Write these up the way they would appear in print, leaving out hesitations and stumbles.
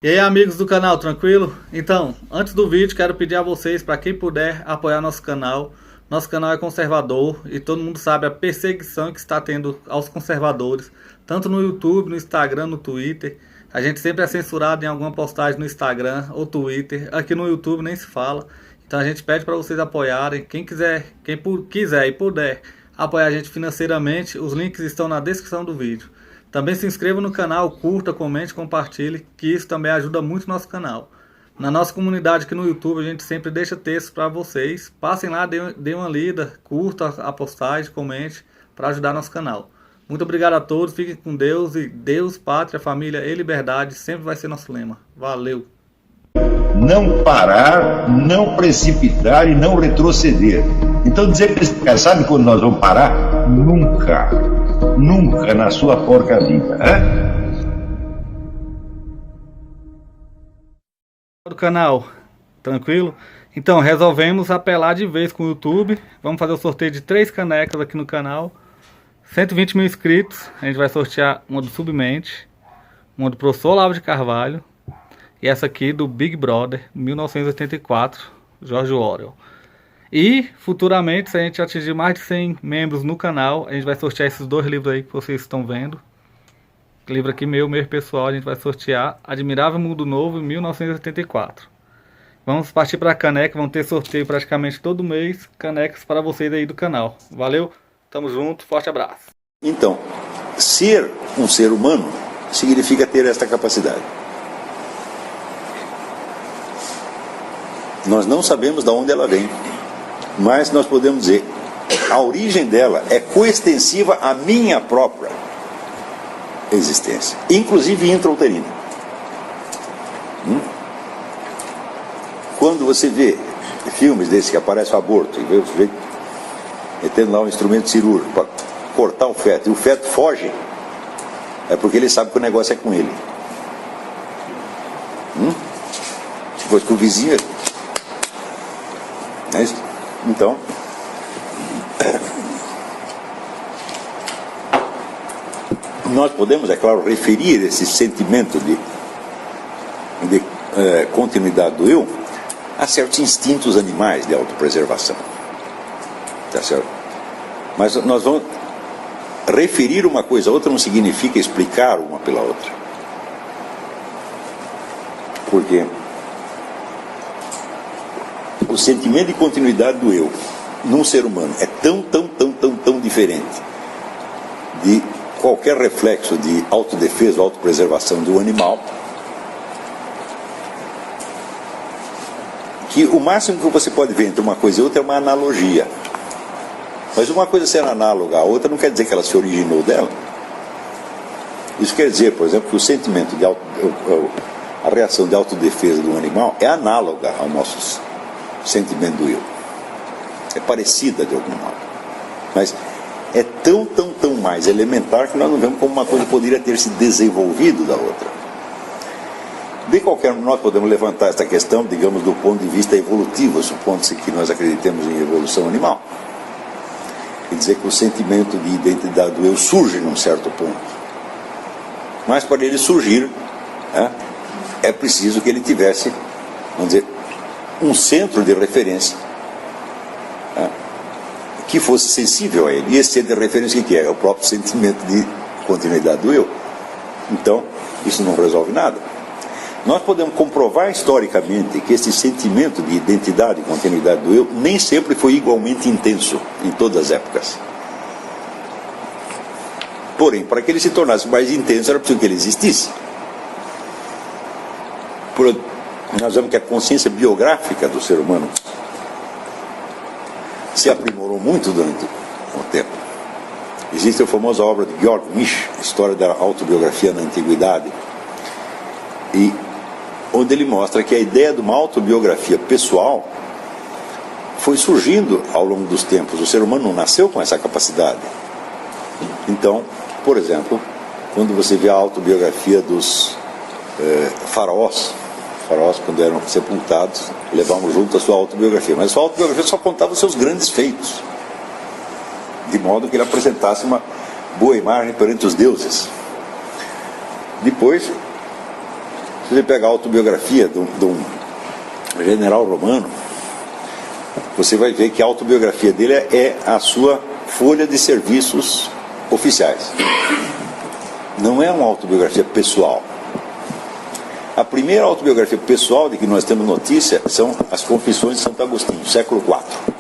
E aí, amigos do canal, tranquilo? Então, antes do vídeo, quero pedir a vocês, para quem puder, apoiar nosso canal. Nosso canal é conservador e todo mundo sabe a perseguição que está tendo aos conservadores, tanto no YouTube, no Instagram, no Twitter. A gente sempre é censurado em alguma postagem no Instagram ou Twitter. Aqui no YouTube nem se fala. Então a gente pede para vocês apoiarem. Quem quiser e puder apoiar a gente financeiramente, os links estão na descrição do vídeo. Também se inscreva no canal, curta, comente, compartilhe, que isso também ajuda muito o nosso canal. Na nossa comunidade aqui no YouTube, a gente sempre deixa textos para vocês. Passem lá, dêem uma lida, curta a postagem, comente, para ajudar nosso canal. Muito obrigado a todos, fiquem com Deus e Deus, Pátria, Família e Liberdade sempre vai ser nosso lema. Valeu! Não parar, não precipitar e não retroceder. Então dizer para esse cara, sabe quando nós vamos parar? Nunca. Nunca na sua porca vida, né? Do canal, tranquilo? Então, resolvemos apelar de vez com o YouTube. Vamos fazer o sorteio de 3 canecas aqui no canal. 120 mil inscritos. A gente vai sortear uma do Submente, uma do Professor Olavo de Carvalho e essa aqui do Big Brother 1984, George Orwell. E futuramente, se a gente atingir mais de 100 membros no canal, a gente vai sortear esses 2 livros aí que vocês estão vendo. Livro aqui meu pessoal, a gente vai sortear Admirável Mundo Novo em 1984. Vamos partir para a caneca, vamos ter sorteio praticamente todo mês, canecas para vocês aí do canal. Valeu, tamo junto, forte abraço. Então, ser um ser humano significa ter esta capacidade. Nós não sabemos de onde ela vem, mas nós podemos dizer, a origem dela é coextensiva à minha própria existência, inclusive intrauterina. Quando você vê filmes desses que aparece o aborto e vê o sujeito metendo lá um instrumento cirúrgico para cortar o feto e o feto foge, é porque ele sabe que o negócio é com ele. Depois que o vizinho é isso. Então, nós podemos, é claro, referir esse sentimento de continuidade do eu a certos instintos animais de autopreservação. Tá certo? Mas nós vamos referir uma coisa a outra, não significa explicar uma pela outra. Porque o sentimento de continuidade do eu num ser humano é tão diferente de qualquer reflexo de autodefesa ou autopreservação do animal, que o máximo que você pode ver entre uma coisa e outra é uma analogia. Mas uma coisa ser análoga à outra não quer dizer que ela se originou dela. Isso quer dizer, por exemplo, que o sentimento de a reação de autodefesa do animal é análoga ao nosso sentimento do eu. É parecida de algum modo. Mas é tão mais elementar que nós não vemos como uma coisa poderia ter se desenvolvido da outra. De qualquer modo, nós podemos levantar esta questão, digamos, do ponto de vista evolutivo, supondo-se que nós acreditemos em evolução animal. Quer dizer que o sentimento de identidade do eu surge num certo ponto. Mas para ele surgir, é preciso que ele tivesse, vamos dizer, um centro de referência que fosse sensível a ele. E esse centro de referência o que é? É o próprio sentimento de continuidade do eu. Então, isso não resolve nada. Nós podemos comprovar historicamente que esse sentimento de identidade e continuidade do eu nem sempre foi igualmente intenso em todas as épocas. Porém, para que ele se tornasse mais intenso, era preciso que ele existisse. Nós vemos que a consciência biográfica do ser humano se aprimorou muito durante o tempo. Existe a famosa obra de Georg Misch, História da Autobiografia na Antiguidade, e onde ele mostra que a ideia de uma autobiografia pessoal foi surgindo ao longo dos tempos. O ser humano não nasceu com essa capacidade. Então, por exemplo, quando você vê a autobiografia dos faraós, quando eram sepultados, levavam junto a sua autobiografia. Mas a sua autobiografia só contava os seus grandes feitos, de modo que ele apresentasse uma boa imagem perante os deuses. Depois, Se você pegar a autobiografia de um general romano, você vai ver que a autobiografia dele é a sua folha de serviços oficiais. Não é uma autobiografia pessoal. A primeira autobiografia pessoal de que nós temos notícia são as Confissões de Santo Agostinho, século IV.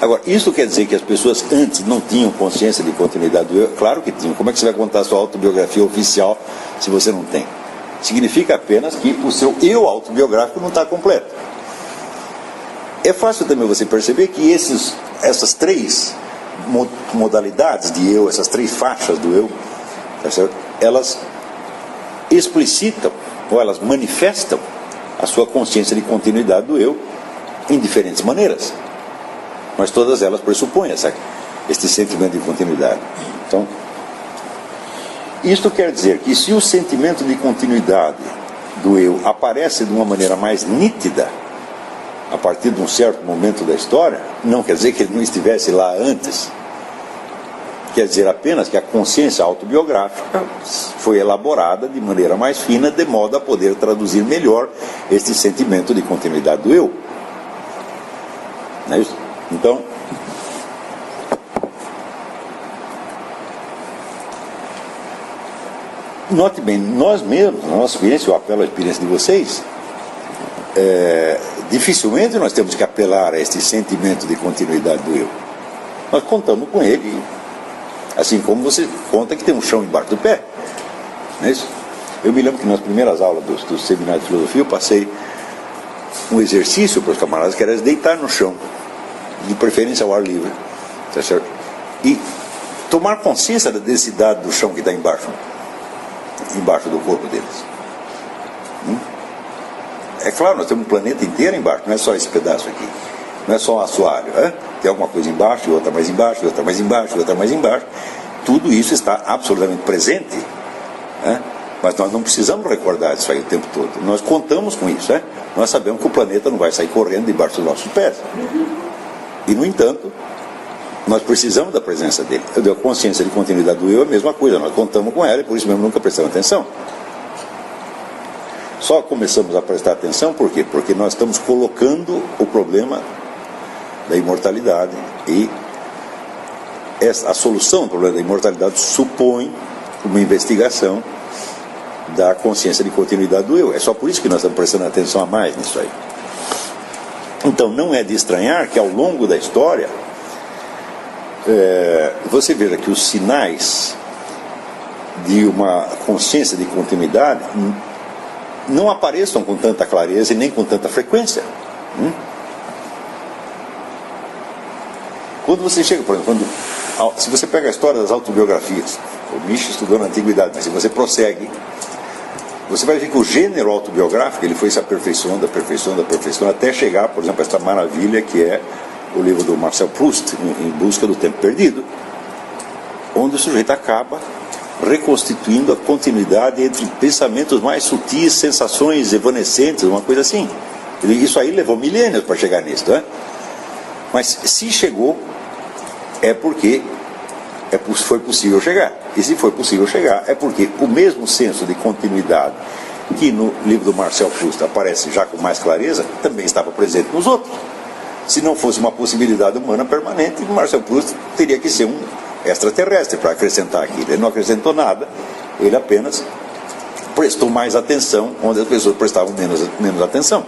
Agora, isso quer dizer que as pessoas antes não tinham consciência de continuidade do eu? Claro que tinham. Como é que você vai contar a sua autobiografia oficial se você não tem? Significa apenas que o seu eu autobiográfico não está completo. É fácil também você perceber que essas três modalidades de eu, essas três faixas do eu, tá certo? Elas explicitam ou elas manifestam a sua consciência de continuidade do eu em diferentes maneiras. Mas todas elas pressupõem este sentimento de continuidade. Então, isto quer dizer que se o sentimento de continuidade do eu aparece de uma maneira mais nítida, a partir de um certo momento da história, não quer dizer que ele não estivesse lá antes. Quer dizer apenas que a consciência autobiográfica foi elaborada de maneira mais fina, de modo a poder traduzir melhor este sentimento de continuidade do eu. Não é isso? Então, note bem, nós mesmos, na nossa experiência, eu apelo à experiência de vocês, dificilmente nós temos que apelar a este sentimento de continuidade do eu. Nós contamos com ele, assim como você conta que tem um chão embaixo do pé. Não é isso? Eu me lembro que nas primeiras aulas do seminário de filosofia eu passei um exercício para os camaradas que era deitar no chão, de preferência ao ar livre, tá certo? E tomar consciência da densidade do chão que está embaixo do corpo deles. É claro, nós temos um planeta inteiro embaixo, não é só esse pedaço aqui, não é só um assoalho, tem alguma coisa embaixo, outra mais embaixo, outra mais embaixo, outra mais embaixo. Tudo isso está absolutamente presente, mas nós não precisamos recordar isso aí o tempo todo. Nós contamos com isso, nós sabemos que o planeta não vai sair correndo debaixo dos nossos pés. E, no entanto, nós precisamos da presença dele. A consciência de continuidade do eu é a mesma coisa, nós contamos com ela e por isso mesmo nunca prestamos atenção. Só começamos a prestar atenção por quê? Porque nós estamos colocando o problema da imortalidade e a solução do problema da imortalidade supõe uma investigação da consciência de continuidade do eu. É só por isso que nós estamos prestando atenção a mais nisso aí. Então, não é de estranhar que ao longo da história você veja que os sinais de uma consciência de continuidade não apareçam com tanta clareza e nem com tanta frequência. Quando você chega, por exemplo, se você pega a história das autobiografias, o Nietzsche estudou na Antiguidade, mas se você prossegue, você vai ver que o gênero autobiográfico ele foi se aperfeiçoando, até chegar, por exemplo, a esta maravilha que é o livro do Marcel Proust, Em Busca do Tempo Perdido, onde o sujeito acaba reconstituindo a continuidade entre pensamentos mais sutis, sensações evanescentes, uma coisa assim. Isso aí levou milênios para chegar nisso, Mas se chegou, é porque foi possível chegar. E se foi possível chegar, é porque o mesmo senso de continuidade que no livro do Marcel Proust aparece já com mais clareza, também estava presente nos outros. Se não fosse uma possibilidade humana permanente, o Marcel Proust teria que ser um extraterrestre para acrescentar aquilo. Ele não acrescentou nada, ele apenas prestou mais atenção onde as pessoas prestavam menos atenção.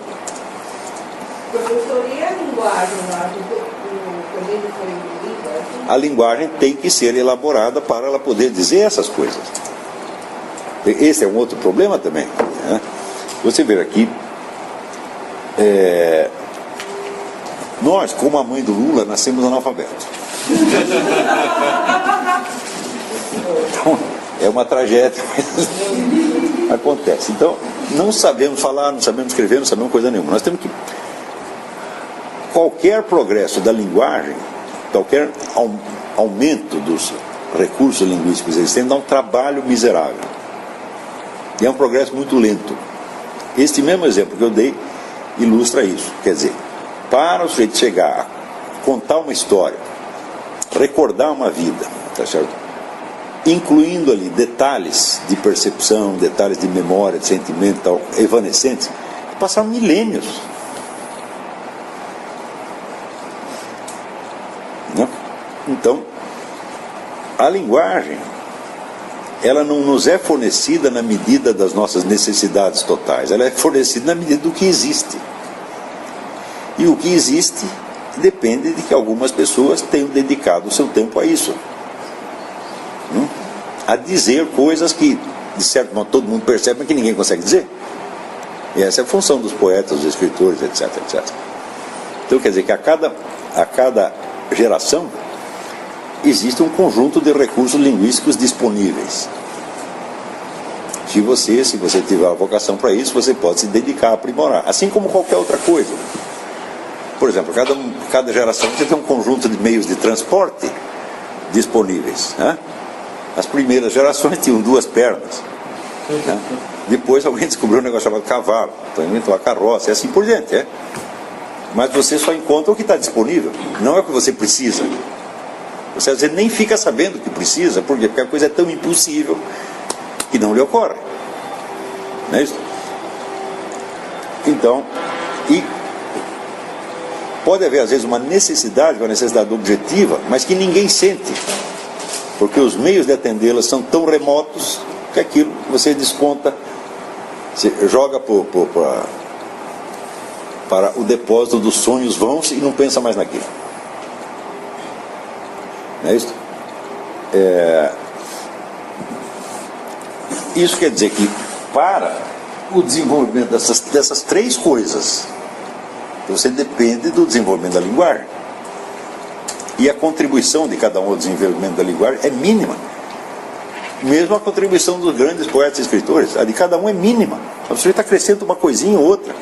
Professor, e a linguagem lá quando ele foi lido? A linguagem tem que ser elaborada para ela poder dizer essas coisas. Esse é um outro problema também. Você vê aqui, nós, como a mãe do Lula, nascemos analfabetos. Então, é uma tragédia, mas acontece. Então, não sabemos falar, não sabemos escrever, não sabemos coisa nenhuma. Nós temos que... Qualquer progresso da linguagem, qualquer aumento dos recursos linguísticos existentes, dá um trabalho miserável. E é um progresso muito lento. Este mesmo exemplo que eu dei ilustra isso. Quer dizer, para o sujeito chegar a contar uma história, recordar uma vida, tá certo? incluindo ali detalhes de percepção, detalhes de memória, de sentimento, tal, evanescentes, que passaram milênios. Não? Então, a linguagem, ela não nos é fornecida na medida das nossas necessidades totais, ela é fornecida na medida do que existe. E o que existe depende de que algumas pessoas tenham dedicado o seu tempo a isso. A dizer coisas que, de certo modo, todo mundo percebe, mas que ninguém consegue dizer. E essa é a função dos poetas, dos escritores, etc, etc. Então, quer dizer que a cada geração existe um conjunto de recursos linguísticos disponíveis. Se você tiver a vocação para isso, você pode se dedicar a aprimorar, assim como qualquer outra coisa. Por exemplo, cada geração você tem um conjunto de meios de transporte disponíveis, né? As primeiras gerações tinham 2 pernas, né? Depois alguém descobriu um negócio chamado cavalo, então inventou a carroça e assim por diante, é? Mas você só encontra o que está disponível, não é o que você precisa. Você às vezes nem fica sabendo que precisa, por quê? Porque a coisa é tão impossível que não lhe ocorre, não é isso? Então, pode haver às vezes uma necessidade objetiva, mas que ninguém sente, porque os meios de atendê-la são tão remotos que aquilo você desconta, você joga para o depósito dos sonhos vãos e não pensa mais naquilo. Não é isso? Isso quer dizer que para o desenvolvimento dessas 3 coisas, você depende do desenvolvimento da linguagem. E a contribuição de cada um ao desenvolvimento da linguagem é mínima. Mesmo a contribuição dos grandes poetas e escritores, a de cada um é mínima. O sujeito acrescenta uma coisinha ou outra.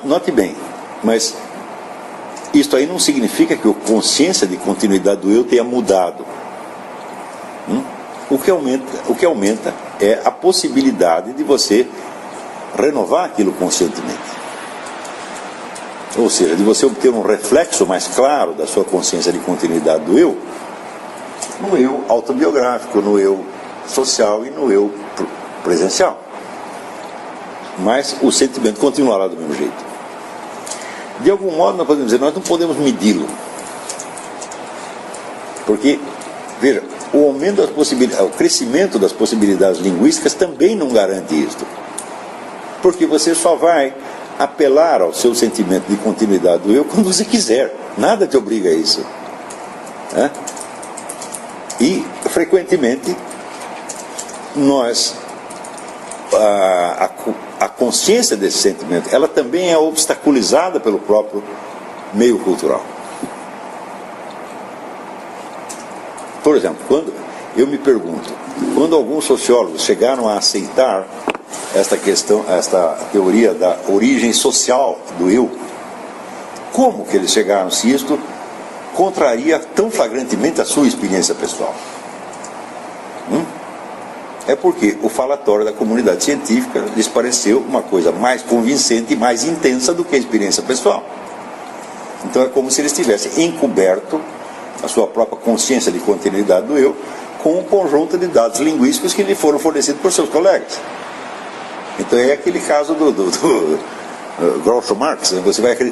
Note bem, mas isto aí não significa que a consciência de continuidade do eu tenha mudado. O que aumenta é a possibilidade de você renovar aquilo conscientemente. Ou seja, de você obter um reflexo mais claro da sua consciência de continuidade do eu, no eu autobiográfico, no eu social e no eu presencial. Mas o sentimento continuará do mesmo jeito. De algum modo nós podemos dizer, nós não podemos medi-lo. Porque, veja, o aumento das possibilidades, o crescimento das possibilidades linguísticas também não garante isto. Porque você só vai apelar ao seu sentimento de continuidade do eu quando você quiser. Nada te obriga a isso. E, frequentemente, a consciência desse sentimento, ela também é obstaculizada pelo próprio meio cultural. Por exemplo, quando eu me pergunto, quando alguns sociólogos chegaram a aceitar esta teoria da origem social do eu, como que eles chegaram, se isto contraria tão flagrantemente a sua experiência pessoal? É porque o falatório da comunidade científica lhes pareceu uma coisa mais convincente e mais intensa do que a experiência pessoal. Então é como se eles tivessem encoberto a sua própria consciência de continuidade do eu com um conjunto de dados linguísticos que lhe foram fornecidos por seus colegas. Então é aquele caso do Groucho Marx, né?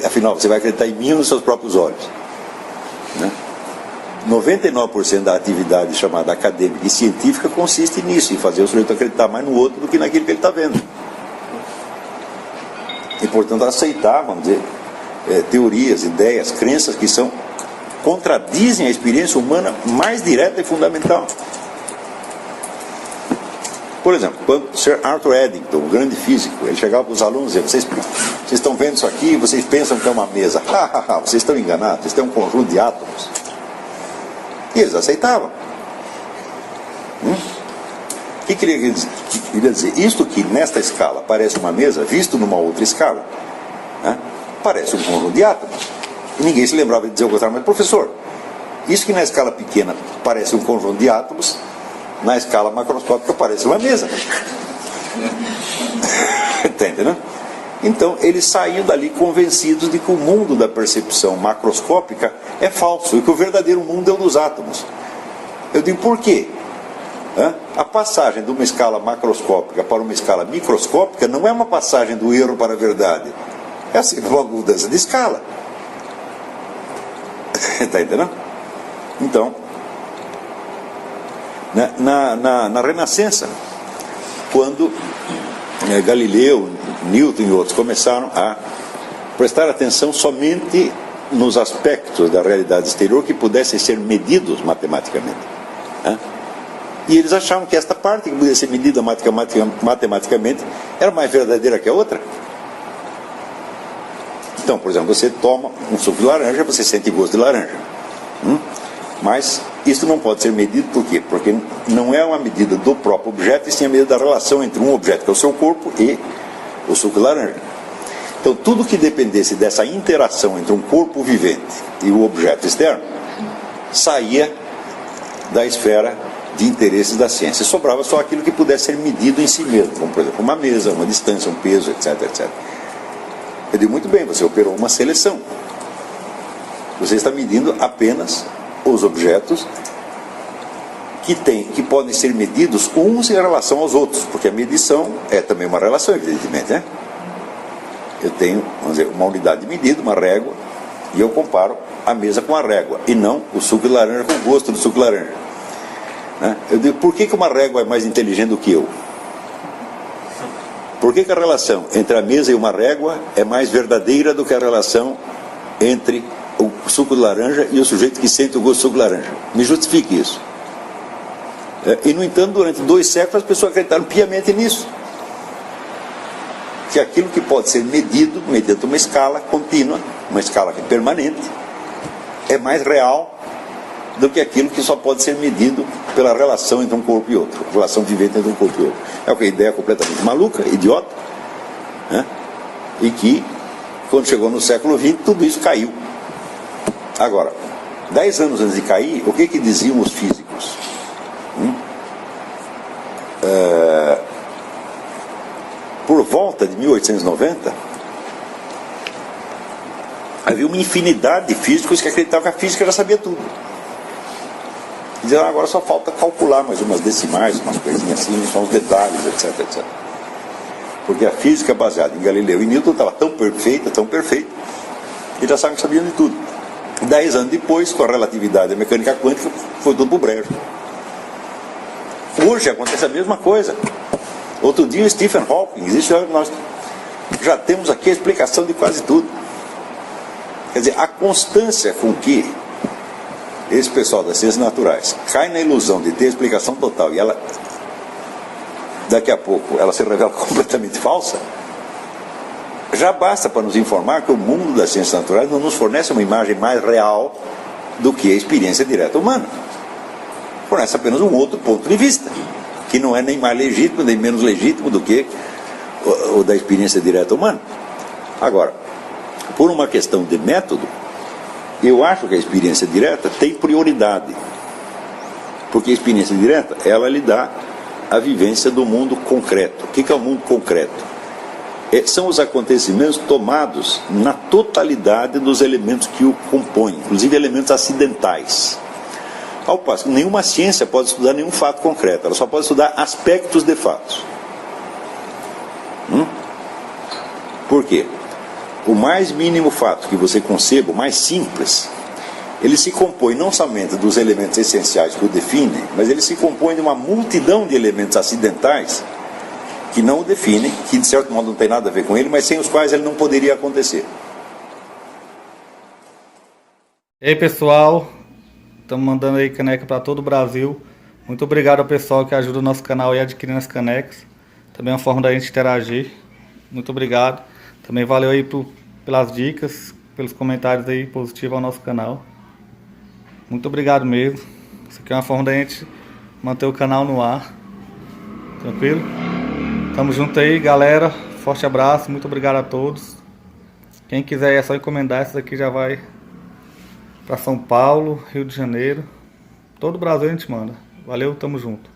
Afinal, você vai acreditar em mim ou nos seus próprios olhos, né? 99% da atividade chamada acadêmica e científica consiste nisso, em fazer o sujeito acreditar mais no outro do que naquilo que ele está vendo. E, portanto, aceitar, vamos dizer, teorias, ideias, crenças que contradizem a experiência humana mais direta e fundamental. Por exemplo, quando Sir Arthur Eddington, um grande físico, ele chegava para os alunos e dizia, vocês estão vendo isso aqui e vocês pensam que é uma mesa. Vocês estão enganados, vocês têm um conjunto de átomos. E eles aceitavam. O que queria dizer? Isto que nesta escala parece uma mesa, visto numa outra escala, né, parece um conjunto de átomos. E ninguém se lembrava de dizer o contrário, mas professor, isso que na escala pequena parece um conjunto de átomos, na escala macroscópica parece uma mesa. Entende, né? Então eles saíam dali convencidos de que o mundo da percepção macroscópica é falso e que o verdadeiro mundo é o dos átomos. Eu digo, por quê? A passagem de uma escala macroscópica para uma escala microscópica não é uma passagem do erro para a verdade. É assim, uma mudança de escala. Está entendendo? Então, na Renascença, quando Galileu, Newton e outros começaram a prestar atenção somente nos aspectos da realidade exterior que pudessem ser medidos matematicamente. E eles achavam que esta parte que podia ser medida matematicamente era mais verdadeira que a outra. Então, por exemplo, você toma um suco de laranja, você sente gosto de laranja. Mas isso não pode ser medido, por quê? Porque não é uma medida do próprio objeto, e sim a medida da relação entre um objeto, que é o seu corpo, e o suco de laranja. Então, tudo que dependesse dessa interação entre um corpo vivente e o objeto externo, saía da esfera de interesses da ciência. Sobrava só aquilo que pudesse ser medido em si mesmo, como, por exemplo, uma mesa, uma distância, um peso, etc, etc. Eu digo, muito bem, você operou uma seleção. Você está medindo apenas os objetos que podem ser medidos uns em relação aos outros, porque a medição é também uma relação, evidentemente, né? Eu tenho, vamos dizer, uma unidade de medida, uma régua, e eu comparo a mesa com a régua, e não o suco de laranja com o gosto do suco de laranja. Eu digo, por que uma régua é mais inteligente do que eu? Por que a relação entre a mesa e uma régua é mais verdadeira do que a relação entre o suco de laranja e o sujeito que sente o gosto do suco de laranja? Me justifique isso. E, no entanto, durante 2 séculos as pessoas acreditaram piamente nisso. Que aquilo que pode ser medido mediante uma escala contínua, uma escala permanente, é mais real do que aquilo que só pode ser medido pela relação entre um corpo e outro, relação vivente entre um corpo e outro. É uma ideia completamente maluca, idiota, e que, quando chegou no século XX, tudo isso caiu. Agora, 10 anos antes de cair, o que diziam os físicos? Por volta de 1890, havia uma infinidade de físicos que acreditavam que a física já sabia tudo. Diziam, agora só falta calcular mais umas decimais, umas coisinhas assim, só os detalhes, etc, etc. Porque a física baseada em Galileu e Newton estava tão perfeita, que já sabem que sabiam de tudo. 10 anos depois, com a relatividade e a mecânica quântica, foi tudo pro brejo. Hoje acontece a mesma coisa. Outro dia o Stephen Hawking, nós já temos aqui a explicação de quase tudo. Quer dizer, a constância com que esse pessoal das ciências naturais cai na ilusão de ter a explicação total e ela, daqui a pouco, ela se revela completamente falsa, já basta para nos informar que o mundo das ciências naturais não nos fornece uma imagem mais real do que a experiência direta humana. Fornece apenas um outro ponto de vista, que não é nem mais legítimo, nem menos legítimo do que o da experiência direta humana. Agora, por uma questão de método, eu acho que a experiência direta tem prioridade. Porque a experiência direta, ela lhe dá a vivência do mundo concreto. O que é o mundo concreto? São os acontecimentos tomados na totalidade dos elementos que o compõem, inclusive elementos acidentais. Ao passo que nenhuma ciência pode estudar nenhum fato concreto, ela só pode estudar aspectos de fatos. Por quê? O mais mínimo fato que você conceba, o mais simples, ele se compõe não somente dos elementos essenciais que o definem, mas ele se compõe de uma multidão de elementos acidentais que não o definem, que de certo modo não tem nada a ver com ele, mas sem os quais ele não poderia acontecer. E aí, pessoal, estamos mandando aí caneca para todo o Brasil. Muito obrigado ao pessoal que ajuda o nosso canal aí adquirindo as canecas. Também é uma forma da gente interagir. Muito obrigado. Também valeu aí pelas dicas, pelos comentários aí positivos ao nosso canal. Muito obrigado mesmo. Isso aqui é uma forma da gente manter o canal no ar. Tranquilo? Tamo junto aí, galera. Forte abraço, muito obrigado a todos. Quem quiser é só encomendar, essa daqui já vai para São Paulo, Rio de Janeiro. Todo o Brasil a gente manda. Valeu, tamo junto.